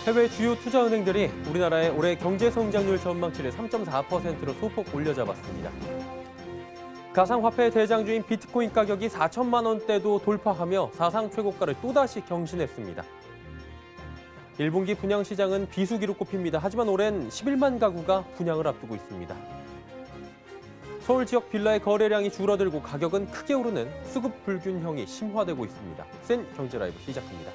해외 주요 투자은행들이 우리나라의 올해 경제 성장률 전망치를 3.4%로 소폭 올려잡았습니다. 가상화폐 대장주인 비트코인 가격이 4천만 원대도 돌파하며 사상 최고가를 또다시 경신했습니다. 1분기 분양 시장은 비수기로 꼽힙니다. 하지만 올해는 11만 가구가 분양을 앞두고 있습니다. 서울 지역 빌라의 거래량이 줄어들고 가격은 크게 오르는 수급 불균형이 심화되고 있습니다. 센 경제 라이브 시작합니다.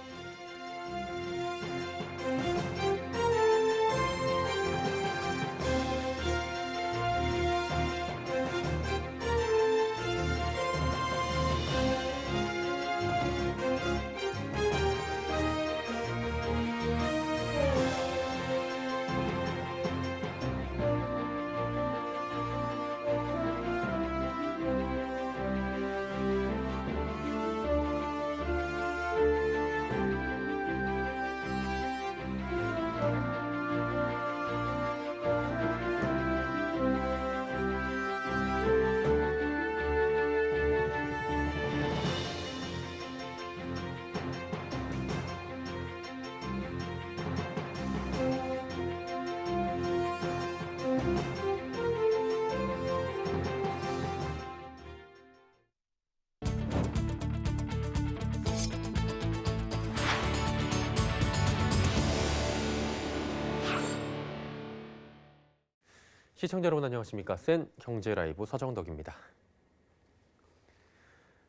시청자 여러분 안녕하십니까? 센 경제 라이브 서정덕입니다.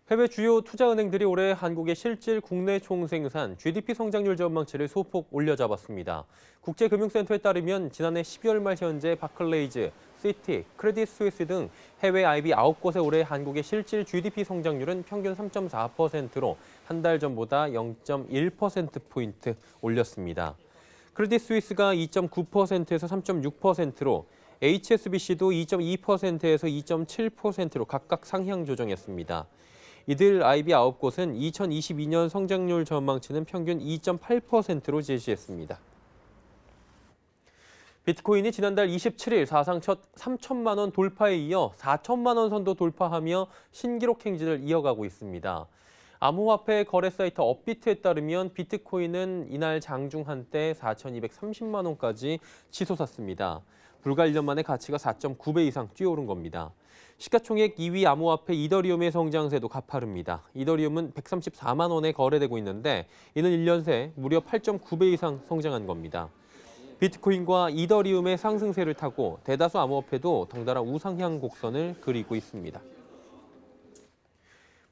해외 주요 투자은행들이 올해 한국의 실질 국내 총생산 GDP 성장률 전망치를 소폭 올려잡았습니다. 국제금융센터에 따르면 지난해 12월 말 현재 바클레이즈, 시티, 크레딧 스위스 등 해외 IB 9곳의 올해 한국의 실질 GDP 성장률은 평균 3.4%로 한 달 전보다 0.1%포인트 올렸습니다. 크레딧 스위스가 2.9%에서 3.6%로 HSBC도 2.2%에서 2.7%로 각각 상향 조정했습니다. 이들 IB 9곳은 2022년 성장률 전망치는 평균 2.8%로 제시했습니다. 비트코인이 지난달 27일 사상 첫 3천만 원 돌파에 이어 4천만 원 선도 돌파하며 신기록 행진을 이어가고 있습니다. 암호화폐 거래 사이트 업비트에 따르면 비트코인은 이날 장중 한때 4,230만 원까지 치솟았습니다. 불과 1년 만에 가치가 4.9배 이상 뛰어오른 겁니다. 시가총액 2위 암호화폐 이더리움의 성장세도 가파릅니다. 이더리움은 134만 원에 거래되고 있는데 이는 1년 새 무려 8.9배 이상 성장한 겁니다. 비트코인과 이더리움의 상승세를 타고 대다수 암호화폐도 덩달아 우상향 곡선을 그리고 있습니다.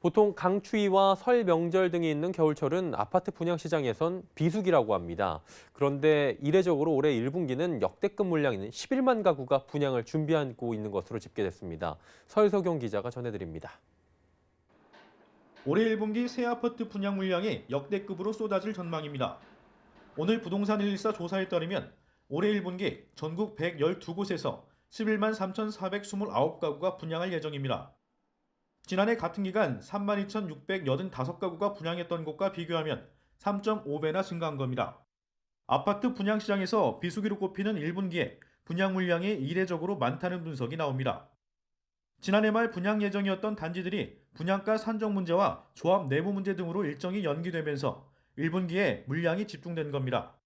보통 강추위와 설 명절 등이 있는 겨울철은 아파트 분양 시장에선 비수기라고 합니다. 그런데 이례적으로 올해 1분기는 역대급 물량인 11만 가구가 분양을 준비하고 있는 것으로 집계됐습니다. 설석용 기자가 전해드립니다. 올해 1분기 새 아파트 분양 물량이 역대급으로 쏟아질 전망입니다. 오늘 부동산 114 조사에 따르면 올해 1분기 전국 112곳에서 11만 3,429가구가 분양할 예정입니다. 지난해 같은 기간 32,685가구가 분양했던 곳과 비교하면 3.5배나 증가한 겁니다. 아파트 분양 시장에서 비수기로 꼽히는 1분기에 분양 물량이 이례적으로 많다는 분석이 나옵니다. 지난해 말 분양 예정이었던 단지들이 분양가 산정 문제와 조합 내부 문제 등으로 일정이 연기되면서 1분기에 물량이 집중된 겁니다.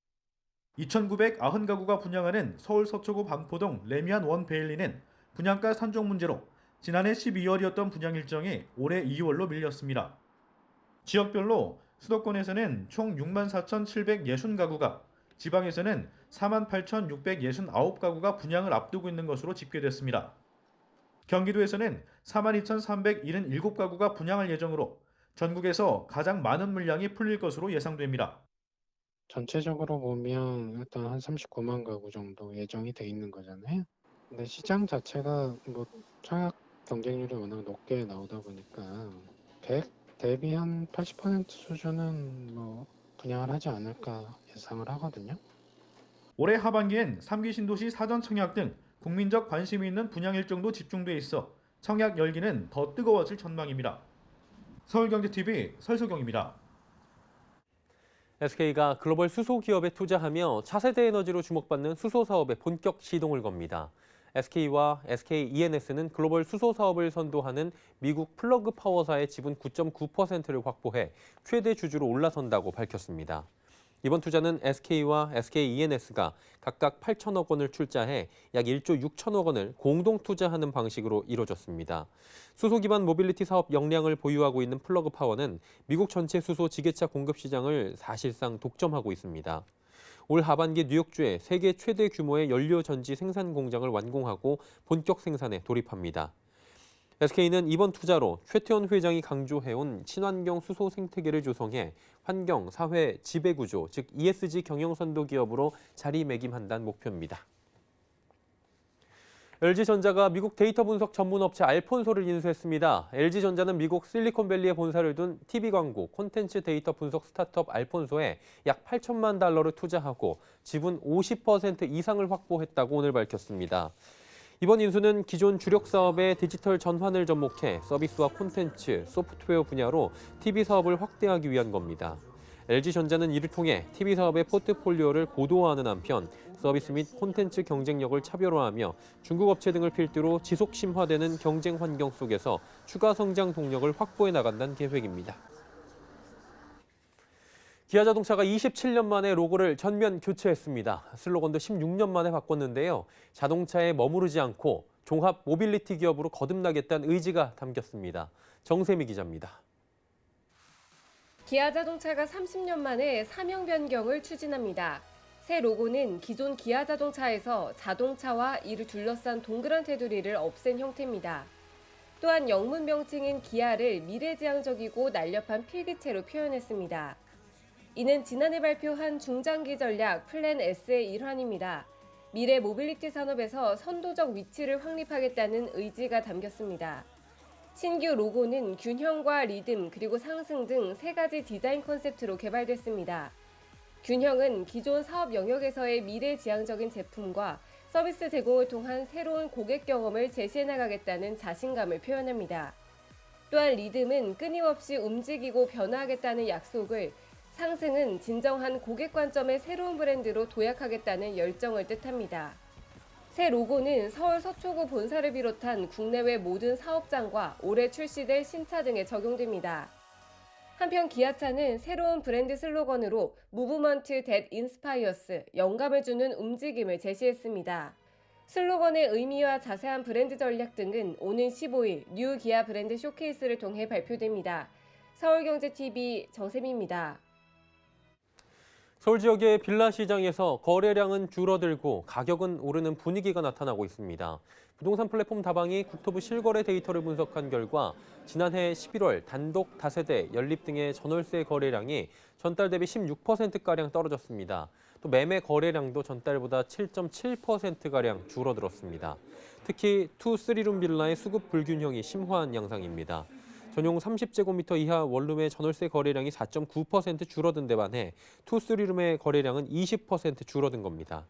2,990가구가 분양하는 서울 서초구 반포동 레미안 원 베일리는 분양가 산정 문제로 지난해 12월이었던 분양 일정이 올해 2월로 밀렸습니다. 지역별로 수도권에서는 총 64,760가구가, 지방에서는 48,669가구가 분양을 앞두고 있는 것으로 집계됐습니다. 경기도에서는 42,377가구가 분양할 예정으로 전국에서 가장 많은 물량이 풀릴 것으로 예상됩니다. 전체적으로 보면 일단 한 39만 가구 정도 예정이 돼 있는 거잖아요. 근데 시장 자체가 청약 경쟁률이 워낙 높게 나오다 보니까 100 대비 한 80% 수준은 분양을 하지 않을까 예상을 하거든요. 올해 하반기엔 3기 신도시 사전 청약 등 국민적 관심이 있는 분양 일정도 집중돼 있어 청약 열기는 더 뜨거워질 전망입니다. 서울경제TV 설소경입니다. SK가 글로벌 수소 기업에 투자하며 차세대 에너지로 주목받는 수소 사업에 본격 시동을 겁니다. SK와 SK E&S는 글로벌 수소 사업을 선도하는 미국 플러그 파워사의 지분 9.9%를 확보해 최대 주주로 올라선다고 밝혔습니다. 이번 투자는 SK와 SK E&S가 각각 8천억 원을 출자해 약 1조 6천억 원을 공동 투자하는 방식으로 이뤄졌습니다. 수소 기반 모빌리티 사업 역량을 보유하고 있는 플러그 파워는 미국 전체 수소 지게차 공급 시장을 사실상 독점하고 있습니다. 올 하반기 뉴욕주에 세계 최대 규모의 연료 전지 생산 공장을 완공하고 본격 생산에 돌입합니다. SK는 이번 투자로 최태원 회장이 강조해온 친환경 수소 생태계를 조성해 환경, 사회, 지배구조, 즉 ESG 경영선도 기업으로 자리매김한다는 목표입니다. LG전자가 미국 데이터 분석 전문 업체 알폰소를 인수했습니다. LG전자는 미국 실리콘밸리에 본사를 둔 TV 광고, 콘텐츠 데이터 분석 스타트업 알폰소에 약 8천만 달러를 투자하고 지분 50% 이상을 확보했다고 오늘 밝혔습니다. 이번 인수는 기존 주력 사업의 디지털 전환을 접목해 서비스와 콘텐츠, 소프트웨어 분야로 TV 사업을 확대하기 위한 겁니다. LG전자는 이를 통해 TV 사업의 포트폴리오를 고도화하는 한편 서비스 및 콘텐츠 경쟁력을 차별화하며 중국 업체 등을 필두로 지속 심화되는 경쟁 환경 속에서 추가 성장 동력을 확보해 나간다는 계획입니다. 기아자동차가 27년 만에 로고를 전면 교체했습니다. 슬로건도 16년 만에 바꿨는데요. 자동차에 머무르지 않고 종합 모빌리티 기업으로 거듭나겠다는 의지가 담겼습니다. 정세미 기자입니다. 기아자동차가 30년 만에 사명 변경을 추진합니다. 새 로고는 기존 기아자동차에서 자동차와 이를 둘러싼 동그란 테두리를 없앤 형태입니다. 또한 영문 명칭인 기아를 미래지향적이고 날렵한 필기체로 표현했습니다. 이는 지난해 발표한 중장기 전략 플랜 S의 일환입니다. 미래 모빌리티 산업에서 선도적 위치를 확립하겠다는 의지가 담겼습니다. 신규 로고는 균형과 리듬 그리고 상승 등 3가지 디자인 컨셉트로 개발됐습니다. 균형은 기존 사업 영역에서의 미래지향적인 제품과 서비스 제공을 통한 새로운 고객 경험을 제시해 나가겠다는 자신감을 표현합니다. 또한 리듬은 끊임없이 움직이고 변화하겠다는 약속을, 상승은 진정한 고객 관점의 새로운 브랜드로 도약하겠다는 열정을 뜻합니다. 새 로고는 서울 서초구 본사를 비롯한 국내외 모든 사업장과 올해 출시될 신차 등에 적용됩니다. 한편 기아차는 새로운 브랜드 슬로건으로 Movement that Inspires, 영감을 주는 움직임을 제시했습니다. 슬로건의 의미와 자세한 브랜드 전략 등은 오는 15일 뉴 기아 브랜드 쇼케이스를 통해 발표됩니다. 서울경제TV 정세미입니다. 서울 지역의 빌라 시장에서 거래량은 줄어들고 가격은 오르는 분위기가 나타나고 있습니다. 부동산 플랫폼 다방이 국토부 실거래 데이터를 분석한 결과 지난해 11월 단독 다세대, 연립 등의 전월세 거래량이 전달 대비 16%가량 떨어졌습니다. 또 매매 거래량도 전달보다 7.7%가량 줄어들었습니다. 특히 2, 3룸 빌라의 수급 불균형이 심화한 양상입니다. 전용 30제곱미터 이하 원룸의 전월세 거래량이 4.9% 줄어든 데 반해 2, 3룸의 거래량은 20% 줄어든 겁니다.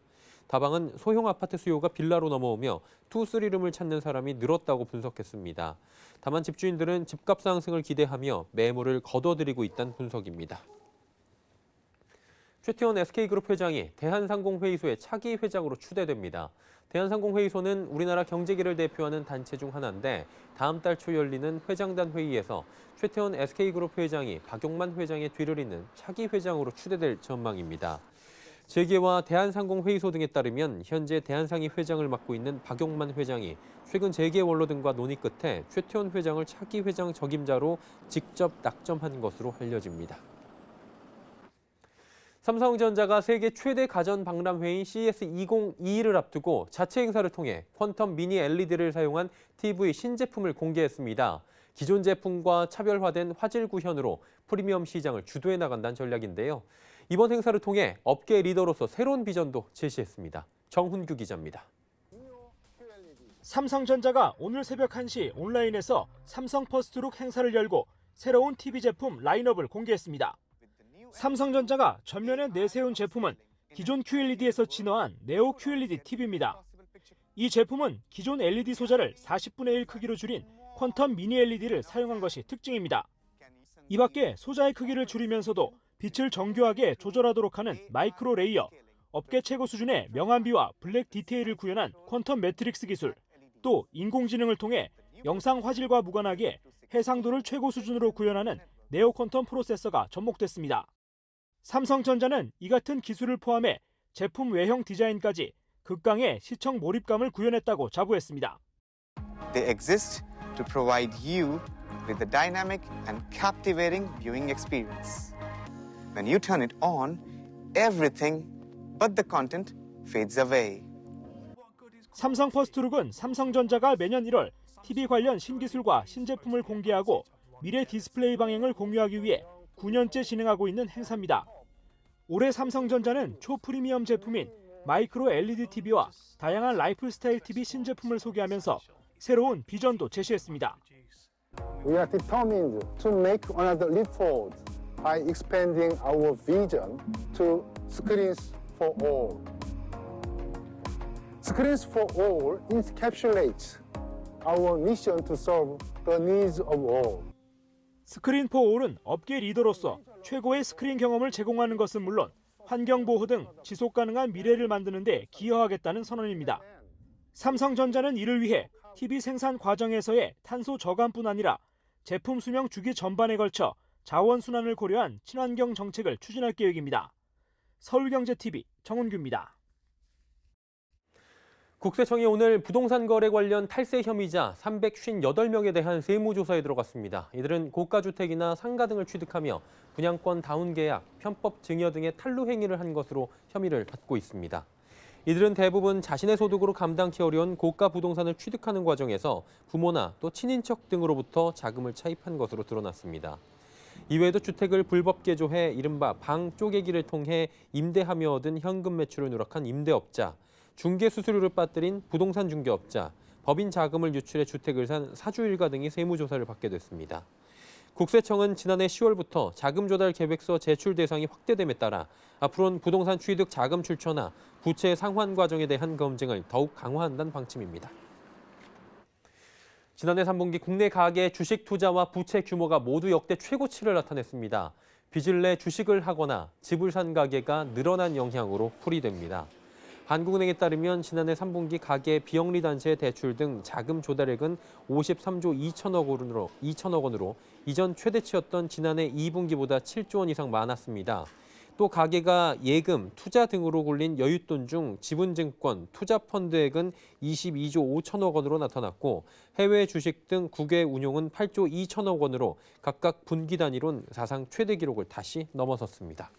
다방은 소형 아파트 수요가 빌라로 넘어오며 2, 3룸을 찾는 사람이 늘었다고 분석했습니다. 다만 집주인들은 집값 상승을 기대하며 매물을 거둬들이고 있다는 분석입니다. 최태원 SK그룹 회장이 대한상공회의소의 차기 회장으로 추대됩니다. 대한상공회의소는 우리나라 경제계를 대표하는 단체 중 하나인데 다음 달 초 열리는 회장단 회의에서 최태원 SK그룹 회장이 박용만 회장의 뒤를 잇는 차기 회장으로 추대될 전망입니다. 재계와 대한상공회의소 등에 따르면 현재 대한상이 회장을 맡고 있는 박용만 회장이 최근 재계 원로 등과 논의 끝에 최태원 회장을 차기 회장 적임자로 직접 낙점한 것으로 알려집니다. 삼성전자가 세계 최대 가전 박람회인 CES 2022를 앞두고 자체 행사를 통해 퀀텀 미니 LED를 사용한 TV 신제품을 공개했습니다. 기존 제품과 차별화된 화질 구현으로 프리미엄 시장을 주도해 나간다는 전략인데요. 이번 행사를 통해 업계 리더로서 새로운 비전도 제시했습니다. 정훈규 기자입니다. 삼성전자가 오늘 새벽 1시 온라인에서 삼성 퍼스트룩 행사를 열고 새로운 TV 제품 라인업을 공개했습니다. 삼성전자가 전면에 내세운 제품은 기존 QLED에서 진화한 네오 QLED TV입니다. 이 제품은 기존 LED 소자를 40분의 1 크기로 줄인 퀀텀 미니 LED를 사용한 것이 특징입니다. 이 밖에 소자의 크기를 줄이면서도 빛을 정교하게 조절하도록 하는 마이크로 레이어, 업계 최고 수준의 명암비와 블랙 디테일을 구현한 퀀텀 매트릭스 기술, 또 인공지능을 통해 영상 화질과 무관하게 해상도를 최고 수준으로 구현하는 네오 퀀텀 프로세서가 접목됐습니다. 삼성전자는 이 같은 기술을 포함해 제품 외형 디자인까지 극강의 시청 몰입감을 구현했다고 자부했습니다. They exist to provide you with a dynamic and captivating viewing experience. When you turn it on, everything but the content fades away. 삼성 퍼스트룩은 삼성전자가 매년 1월 TV 관련 신기술과 신제품을 공개하고 미래 디스플레이 방향을 공유하기 위해 9년째 진행하고 있는 행사입니다. 올해 삼성전자는 초프리미엄 제품인 마이크로 LED TV와 다양한 라이프스타일 TV 신제품을 소개하면서 새로운 비전도 제시했습니다. We are determined to make another leap forward by expanding our vision to screens for all. Screens for all encapsulates our mission to serve the needs of all. 스크린 포 올은 업계 리더로서 최고의 스크린 경험을 제공하는 것은 물론 환경 보호 등 지속 가능한 미래를 만드는 데 기여하겠다는 선언입니다. 삼성전자는 이를 위해 TV 생산 과정에서의 탄소 저감뿐 아니라 제품 수명 주기 전반에 걸쳐 자원 순환을 고려한 친환경 정책을 추진할 계획입니다. 서울경제TV 정은규입니다. 국세청이 오늘 부동산 거래 관련 탈세 혐의자 358명에 대한 세무조사에 들어갔습니다. 이들은 고가주택이나 상가 등을 취득하며 분양권 다운 계약, 편법 증여 등의 탈루 행위를 한 것으로 혐의를 받고 있습니다. 이들은 대부분 자신의 소득으로 감당하기 어려운 고가 부동산을 취득하는 과정에서 부모나 또 친인척 등으로부터 자금을 차입한 것으로 드러났습니다. 이외에도 주택을 불법 개조해 이른바 방 쪼개기를 통해 임대하며 얻은 현금 매출을 누락한 임대업자, 중개 수수료를 빠뜨린 부동산 중개업자, 법인 자금을 유출해 주택을 산 사주 일가 등이 세무조사를 받게 됐습니다. 국세청은 지난해 10월부터 자금 조달 계획서 제출 대상이 확대됨에 따라 앞으로는 부동산 취득 자금 출처나 부채 상환 과정에 대한 검증을 더욱 강화한다는 방침입니다. 지난해 3분기 국내 가계 주식 투자와 부채 규모가 모두 역대 최고치를 나타냈습니다. 빚을 내 주식을 하거나 집을 산 가계가 늘어난 영향으로 풀이됩니다. 한국은행에 따르면 지난해 3분기 가계 비영리 단체 대출 등 자금 조달액은 53조 2천억 원으로 이전 최대치였던 지난해 2분기보다 7조 원 이상 많았습니다. 또 가계가 예금, 투자 등으로 굴린 여윳돈 중 지분증권, 투자펀드액은 22조 5천억 원으로 나타났고 해외 주식 등 국외 운용은 8조 2천억 원으로 각각 분기 단위론 사상 최대 기록을 다시 넘어섰습니다.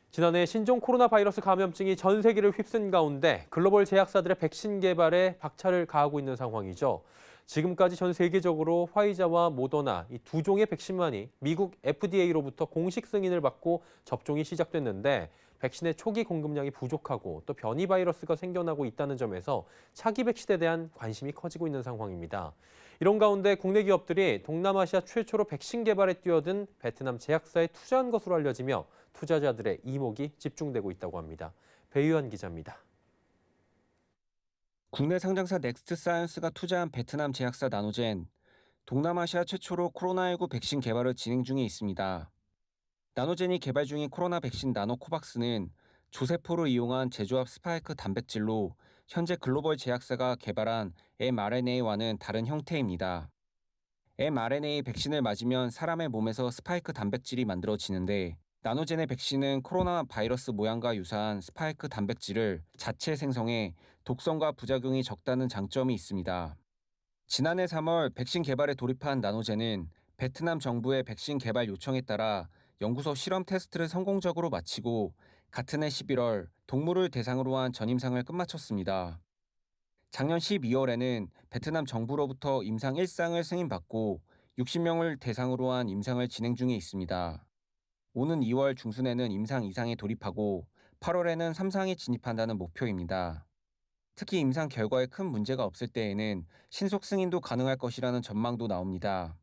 지난해 신종 코로나 바이러스 감염증이 전 세계를 휩쓴 가운데 글로벌 제약사들의 백신 개발에 박차를 가하고 있는 상황이죠. 지금까지 전 세계적으로 화이자와 모더나 이 두 종의 백신만이 미국 FDA로부터 공식 승인을 받고 접종이 시작됐는데 백신의 초기 공급량이 부족하고 또 변이 바이러스가 생겨나고 있다는 점에서 차기 백신에 대한 관심이 커지고 있는 상황입니다. 이런 가운데 국내 기업들이 동남아시아 최초로 백신 개발에 뛰어든 베트남 제약사에 투자한 것으로 알려지며 투자자들의 이목이 집중되고 있다고 합니다. 배유한 기자입니다. 국내 상장사 넥스트사이언스가 투자한 베트남 제약사 나노젠, 동남아시아 최초로 코로나19 백신 개발을 진행 중에 있습니다. 나노젠이 개발 중인 코로나 백신 나노코박스는 조세포를 이용한 제조합 스파이크 단백질로 현재 글로벌 제약사가 개발한 mRNA와는 다른 형태입니다. mRNA 백신을 맞으면 사람의 몸에서 스파이크 단백질이 만들어지는데 나노젠의 백신은 코로나 바이러스 모양과 유사한 스파이크 단백질을 자체 생성해 독성과 부작용이 적다는 장점이 있습니다. 지난해 3월 백신 개발에 돌입한 나노젠은 베트남 정부의 백신 개발 요청에 따라 연구소 실험 테스트를 성공적으로 마치고 같은 해 11월 동물을 대상으로 한 전임상을 끝마쳤습니다. 작년 12월에는 베트남 정부로부터 임상 1상을 승인받고 60명을 대상으로 한 임상을 진행 중에 있습니다. 오는 2월 중순에는 임상 2상에 돌입하고 8월에는 3상에 진입한다는 목표입니다. 특히 임상 결과에 큰 문제가 없을 때에는 신속 승인도 가능할 것이라는 전망도 나옵니다.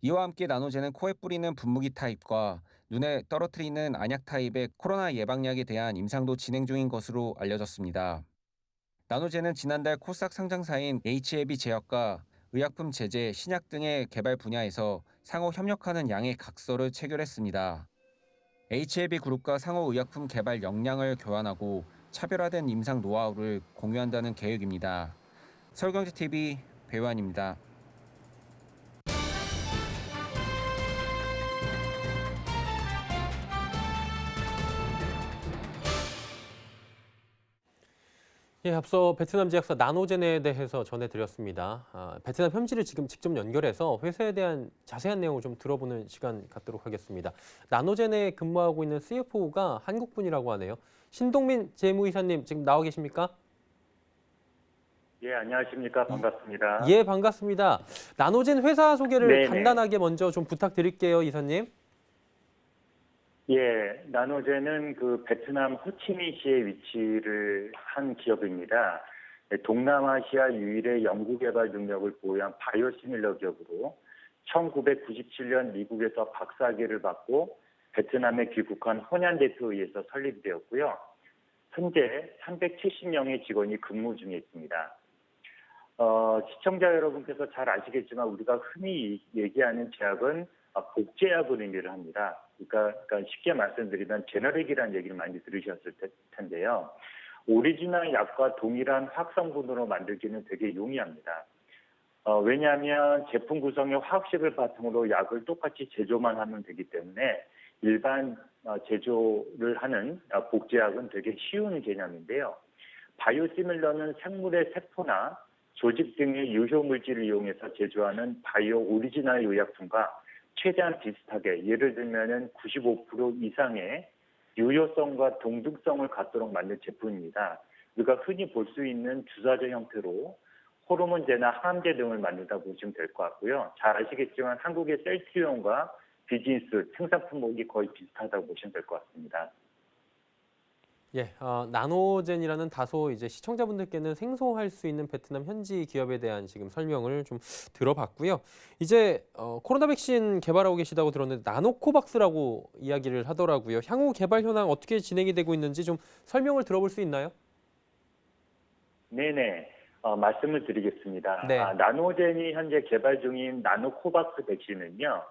이와 함께 나노젠은 코에 뿌리는 분무기 타입과 눈에 떨어뜨리는 안약 타입의 코로나 예방약에 대한 임상도 진행 중인 것으로 알려졌습니다. 나노젠은 지난달 코스닥 상장사인 HAB 제약과 의약품 제제, 신약 등의 개발 분야에서 상호 협력하는 양해 각서를 체결했습니다. HAB 그룹과 상호 의약품 개발 역량을 교환하고 차별화된 임상 노하우를 공유한다는 계획입니다. 서울경제TV 배우환입니다. 예, 앞서 베트남 제약사 나노젠에 대해서 전해드렸습니다. 베트남 현지를 지금 직접 연결해서 회사에 대한 자세한 내용을 좀 들어보는 시간 갖도록 하겠습니다. 나노젠에 근무하고 있는 CFO가 한국분이라고 하네요. 신동민 재무이사님 지금 나와 계십니까? 예, 안녕하십니까. 반갑습니다. 예, 반갑습니다. 나노젠 회사 소개를 네네. 간단하게 먼저 좀 부탁드릴게요, 이사님. 예, 나노젠은 그 베트남 호치민시에 위치를 한 기업입니다. 동남아시아 유일의 연구개발 능력을 보유한 바이오시밀러 기업으로 1997년 미국에서 박사학위를 받고 베트남에 귀국한 혼얀 대표에 의해서 설립되었고요. 현재 370명의 직원이 근무 중에 있습니다. 시청자 여러분께서 잘 아시겠지만 우리가 흔히 얘기하는 제약은 복제약을 의미를 합니다. 그러니까 쉽게 말씀드리면 제너릭이라는 얘기를 많이 들으셨을 텐데요. 오리지널 약과 동일한 화학성분으로 만들기는 되게 용이합니다. 왜냐하면 제품 구성의 화학식을 바탕으로 약을 똑같이 제조만 하면 되기 때문에 일반 제조를 하는 복제약은 되게 쉬운 개념인데요. 바이오시밀러는 생물의 세포나 조직 등의 유효 물질을 이용해서 제조하는 바이오 오리지널 의약품과 최대한 비슷하게, 예를 들면은 95% 이상의 유효성과 동등성을 갖도록 만든 제품입니다. 우리가 흔히 볼 수 있는 주사제 형태로 호르몬제나 항암제 등을 만든다 보시면 될 것 같고요. 잘 아시겠지만 한국의 셀트리온과 비즈니스 생산 품목이 거의 비슷하다고 보시면 될 것 같습니다. 예, 나노젠이라는 다소 이제 시청자분들께는 생소할 수 있는 베트남 현지 기업에 대한 지금 설명을 좀 들어봤고요. 이제 코로나 백신 개발하고 계시다고 들었는데 나노코박스라고 이야기를 하더라고요. 향후 개발 현황 어떻게 진행이 되고 있는지 좀 설명을 들어볼 수 있나요? 네네. 말씀을 드리겠습니다. 네. 나노젠이 현재 개발 중인 나노코박스 백신은요,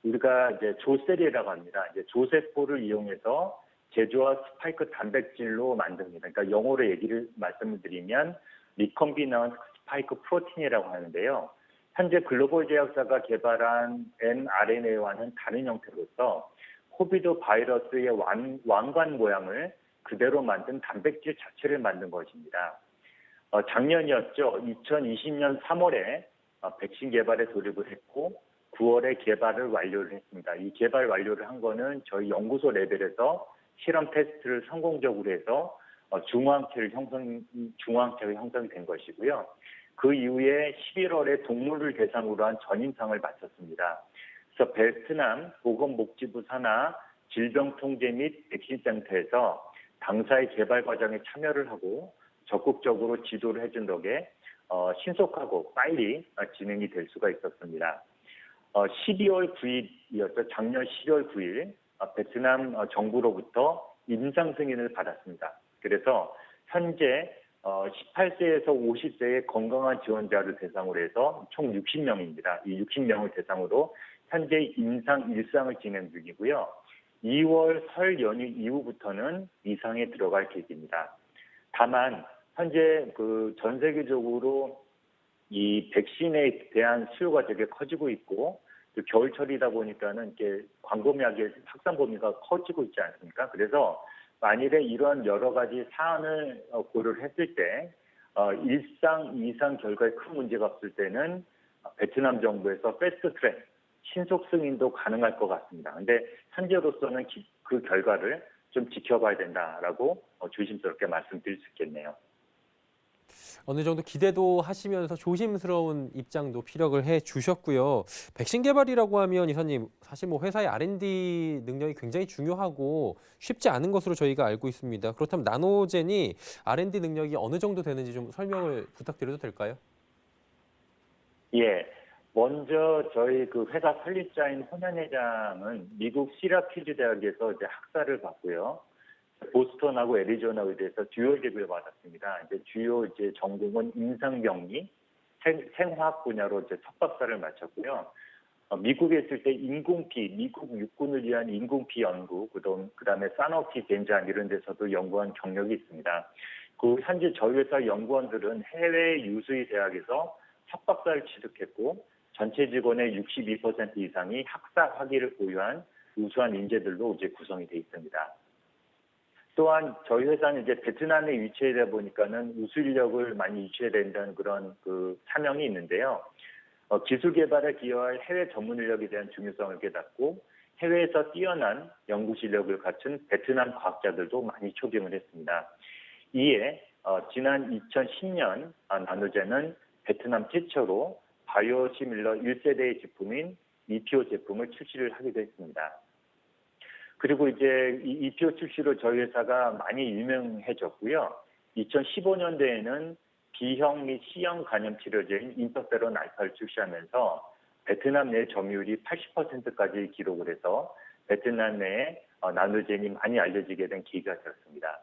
우리가 이제 조셀이라고 합니다. 이제 조세포를 이용해서 제조와 스파이크 단백질로 만듭니다. 그러니까 영어로 말씀을 드리면 리컴비넌트 스파이크 프로틴이라고 하는데요. 현재 글로벌 제약사가 개발한 mRNA와는 다른 형태로서 코비드 바이러스의 왕관 모양을 그대로 만든 단백질 자체를 만든 것입니다. 작년이었죠. 2020년 3월에 백신 개발에 돌입을 했고 9월에 개발을 완료를 했습니다. 이 개발 완료를 한 거는 저희 연구소 레벨에서 실험 테스트를 성공적으로 해서 중화항체가 형성이 된 것이고요. 그 이후에 11월에 동물을 대상으로 한 전임상을 마쳤습니다. 그래서 베트남 보건복지부 산하 질병통제 및 백신센터에서 당사의 개발 과정에 참여를 하고 적극적으로 지도를 해준 덕에 신속하고 빨리 진행이 될 수가 있었습니다. 12월 9일이었죠. 작년 12월 9일 베트남 정부로부터 임상 승인을 받았습니다. 그래서 현재 18세에서 50세의 건강한 지원자를 대상으로 해서 총 60명입니다. 이 60명을 대상으로 현재 임상 1상을 진행 중이고요. 2월 설 연휴 이후부터는 2상에 들어갈 계획입니다. 다만 현재 전 세계적으로 이 백신에 대한 수요가 되게 커지고 있고 겨울철이다 보니까는 이렇게 광범위하게 확산 범위가 커지고 있지 않습니까? 그래서 만일에 이런 여러 가지 사안을 고려를 했을 때 1상, 2상 결과에 큰 문제가 없을 때는 베트남 정부에서 패스트 트랙, 신속 승인도 가능할 것 같습니다. 근데 현재로서는 그 결과를 좀 지켜봐야 된다라고 조심스럽게 말씀드릴 수 있겠네요. 어느 정도 기대도 하시면서 조심스러운 입장도 피력을 해 주셨고요. 백신 개발이라고 하면 이사님 사실 뭐 회사의 R&D 능력이 굉장히 중요하고 쉽지 않은 것으로 저희가 알고 있습니다. 그렇다면 나노젠이 R&D 능력이 어느 정도 되는지 좀 설명을 부탁드려도 될까요? 예. 먼저 저희 그 회사 설립자인 혼얀 회장은 미국 시라큐즈 대학에서 이제 학사를 받고요. 보스턴하고 애리조나 의대에서 듀얼 대비를 받았습니다. 이제 주요 전공은 임상병리, 생화학 분야로 이제 석박사를 마쳤고요. 미국에 있을 때 인공피, 미국 육군을 위한 인공피 연구, 그다음에 사노피, 젠장 이런 데서도 연구한 경력이 있습니다. 현재 저희 회사 연구원들은 해외 유수의 대학에서 석박사를 취득했고 전체 직원의 62% 이상이 학사 학위를 보유한 우수한 인재들로 이제 구성이 돼 있습니다. 또한 저희 회사는 이제 베트남에 위치하다 보니까는 우수 인력을 많이 유치해야 된다는 그런 그 사명이 있는데요. 기술 개발에 기여할 해외 전문 인력에 대한 중요성을 깨닫고 해외에서 뛰어난 연구 실력을 갖춘 베트남 과학자들도 많이 초빙을 했습니다. 이에 지난 2010년 나노젠은 베트남 최초로 바이오시밀러 1세대의 제품인 EPO 제품을 출시를 하기도 했습니다. 그리고 이제 이 EPO 출시로 저희 회사가 많이 유명해졌고요. 2015년도에는 B형 및 C형 간염 치료제인 인터페론 알파를 출시하면서 베트남 내 점유율이 80%까지 기록을 해서 베트남 내에 나노젠이 많이 알려지게 된 계기가 되었습니다.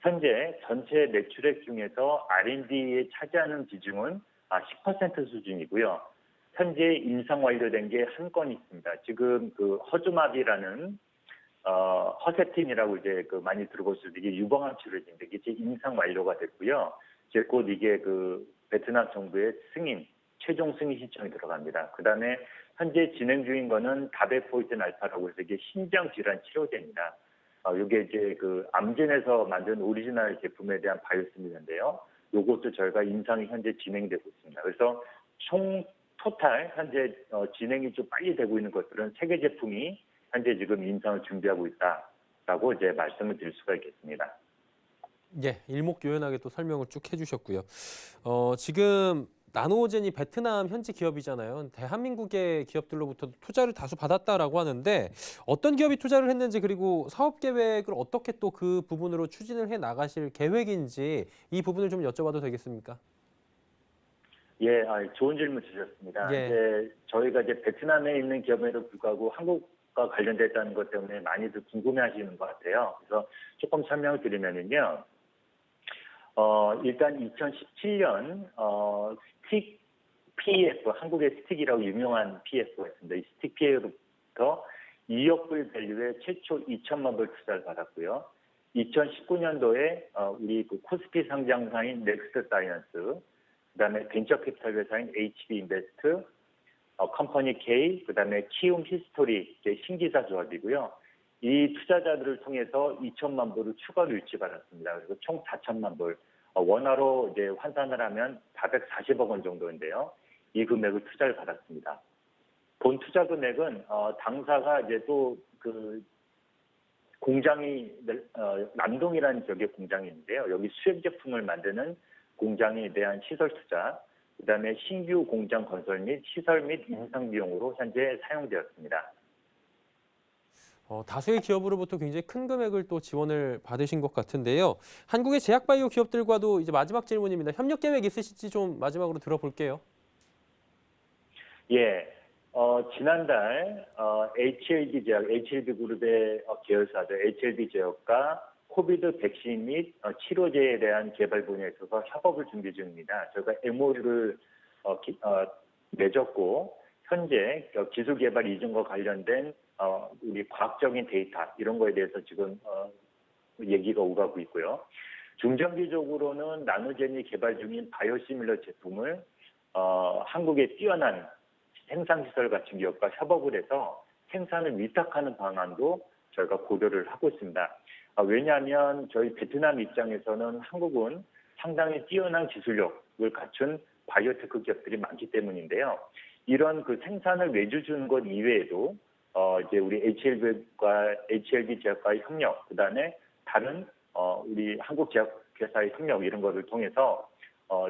현재 전체 매출액 중에서 R&D에 차지하는 비중은 10% 수준이고요. 현재 임상 완료된 게 한 건 있습니다. 지금 그 허주마비라는 허세틴이라고 이제 그 많이 들어보실 때 이게 유방암 치료제인데 이게 임상 완료가 됐고요. 이제 곧 이게 그 베트남 정부의 최종 승인 신청이 들어갑니다. 그다음에 현재 진행 중인 거는 다베포이tin 알파라고 해서 이게 심장 질환 치료제입니다. 이게 이제 그 암진에서 만든 오리지널 제품에 대한 바이오시밀러인데요. 이것도 저희가 임상이 현재 진행되고 있습니다. 그래서 토탈 현재 진행이 좀 빨리 되고 있는 것들은 3개 제품이 현재 지금 임상을 준비하고 있다라고 이제 말씀을 드릴 수가 있겠습니다. 예, 일목요연하게 또 설명을 쭉 해주셨고요. 지금 나노젠이 베트남 현지 기업이잖아요. 대한민국의 기업들로부터 투자를 다수 받았다라고 하는데 어떤 기업이 투자를 했는지 그리고 사업 계획을 어떻게 또 그 부분으로 추진을 해 나가실 계획인지 이 부분을 좀 여쭤봐도 되겠습니까? 예, 좋은 질문 주셨습니다. 예. 이제 저희가 이제 베트남에 있는 기업에도 불구하고 한국과 관련됐다는 것 때문에 많이들 궁금해하시는 것 같아요. 그래서 조금 설명을 드리면은요. 일단 2017년 스틱 PEF, 한국의 스틱이라고 유명한 PEF가 있습니다. 이 스틱 PEF부터 2억 불 밸류의 최초 2천만 불 투자를 받았고요. 2019년도에 우리 그 코스피 상장사인 넥스트 사이언스, 그다음에 벤처 캐피탈 회사인 HB 인베스트, 컴퍼니 K, 그다음에 키움 히스토리 신기사 조합이고요. 이 투자자들을 통해서 2천만 불을 추가로 유치받았습니다. 그래서 총 4천만 불. 원화로 이제 환산을 하면 440억 원 정도인데요. 이 금액을 투자를 받았습니다. 본 투자 금액은 당사가 이제 또 그 공장이 남동이라는 지역에 공장이 있는데요. 여기 수액 제품을 만드는 공장에 대한 시설 투자, 그다음에 신규 공장 건설 및 시설 및 인상 비용으로 현재 사용되었습니다. 다수의 기업으로부터 굉장히 큰 금액을 또 지원을 받으신 것 같은데요. 한국의 제약바이오 기업들과도 이제 마지막 질문입니다. 협력 계획 있으실지 좀 마지막으로 들어볼게요. 예, 지난달 HLB 제약, HLB 그룹의 계열사들 HLB 제약과 코비드 백신 및 치료제에 대한 개발 분야에 있어서 협업을 준비 중입니다. 저희가 MOU를 맺었고 현재 기술 개발 이전과 관련된 우리 과학적인 데이터 이런 거에 대해서 지금 얘기가 오가고 있고요. 중장기적으로는 나노젠이 개발 중인 바이오시밀러 제품을 한국의 뛰어난 생산시설 갖춘 기업과 협업을 해서 생산을 위탁하는 방안도 저희가 고려를 하고 있습니다. 왜냐하면 저희 베트남 입장에서는 한국은 상당히 뛰어난 기술력을 갖춘 바이오테크 기업들이 많기 때문인데요. 이런 그 생산을 내주는 것 이외에도 이제 우리 HLB 제약과의 협력, 그다음에 다른 우리 한국 제약회사의 협력 이런 것을 통해서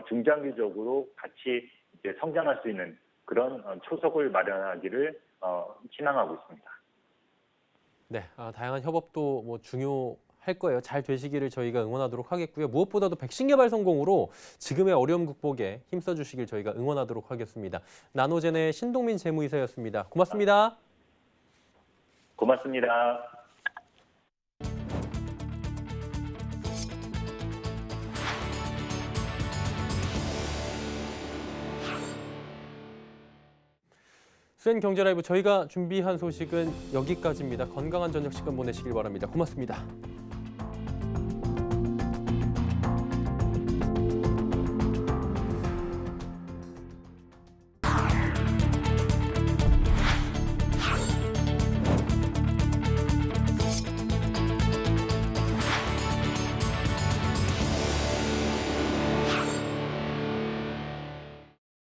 중장기적으로 같이 이제 성장할 수 있는 그런 초석을 마련하기를 희망하고 있습니다. 네, 다양한 협업도 뭐 중요할 거예요. 잘 되시기를 저희가 응원하도록 하겠고요. 무엇보다도 백신 개발 성공으로 지금의 어려움 극복에 힘써 주시길 저희가 응원하도록 하겠습니다. 나노젠의 신동민 재무이사였습니다. 고맙습니다. 고맙습니다. 수엔 경제 라이브 저희가 준비한 소식은 여기까지입니다. 건강한 저녁 시간 보내시길 바랍니다. 고맙습니다.